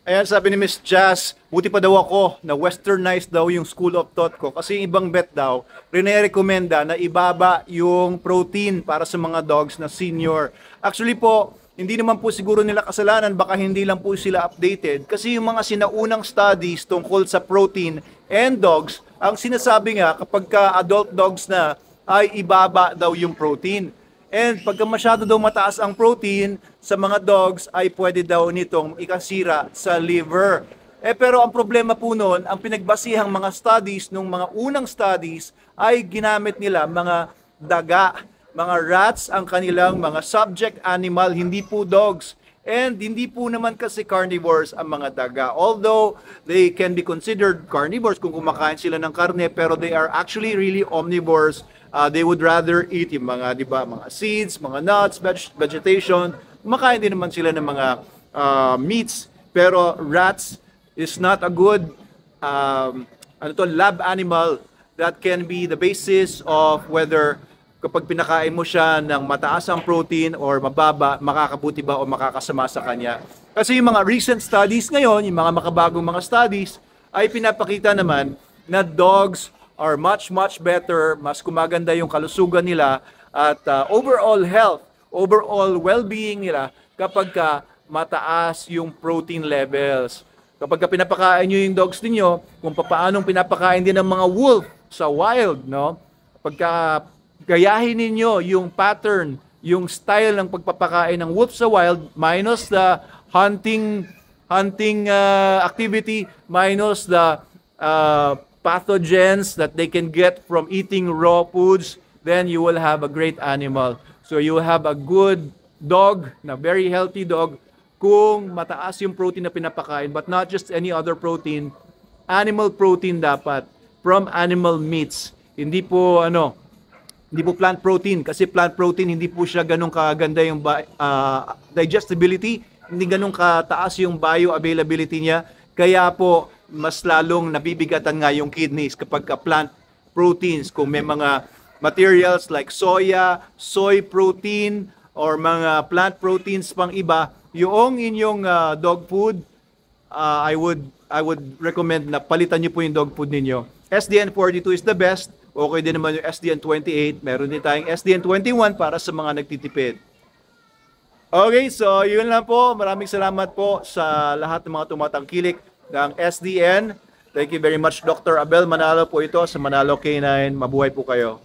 Ayan, sabi ni Miss Jazz, buti pa daw ako na westernized daw yung school of thought ko kasi yung ibang vet daw, rine-recommenda na ibaba yung protein para sa mga dogs na senior. Actually po, hindi naman po siguro nila kasalanan, baka hindi lang po sila updated kasi yung mga sinaunang studies tungkol sa protein and dogs, ang sinasabi nga kapag ka adult dogs na ay ibaba daw yung protein. And pagka masyado daw mataas ang protein sa mga dogs ay pwede daw nitong ikasira sa liver. Pero ang problema po noon, ang pinagbasihang mga studies, nung mga unang studies, ay ginamit nila mga daga, mga rats ang kanilang mga subject animal, hindi po dogs. And hindi po naman kasi carnivores ang mga daga. Although they can be considered carnivores kung kumakain sila ng karne, pero they are actually really omnivores. They would rather eat yung mga, di ba, mga seeds, mga nuts, vegetation. Kumakain din naman sila ng mga meats. Pero rats is not a good lab animal that can be the basis of whether kapag pinakain mo siya ng mataas ang protein or mababa, makakabuti ba o makakasama sa kanya. Kasi yung mga recent studies ngayon, yung mga makabagong mga studies, ay pinapakita naman na dogs are much better, mas kumaganda yung kalusugan nila at overall health, overall well-being nila kapag ka mataas yung protein levels. Kapag ka pinapakain nyo yung dogs niyo, kung paanong pinapakain din ng mga wolf sa wild, no? Pagka gayahin ninyo yung pattern, yung style ng pagpapakain ng wolf sa wild minus the hunting activity, minus the pathogens that they can get from eating raw foods, then you will have a great animal. So you will have a good dog, na very healthy dog, kung mataas yung protein na pinapakain, but not just any other protein, animal protein dapat, from animal meats. Hindi po plant protein, kasi plant protein hindi po siya ganun kaganda yung digestibility, hindi ganun kataas yung bioavailability niya, kaya po mas lalong nabibigatan nga yung kidneys kapag plant proteins. Kung may mga materials like soya, soy protein, or mga plant proteins pang iba, yung inyong dog food, I would recommend na palitan niyo po yung dog food ninyo. SDN42 is the best. Okay din naman yung SDN28. Meron din tayong SDN21 para sa mga nagtitipid. Okay, so yun lang po. Maraming salamat po sa lahat ng mga tumatangkilik ng SDN. Thank you very much, Dr. Abel Manalo po ito sa Manalo K9. Mabuhay po kayo.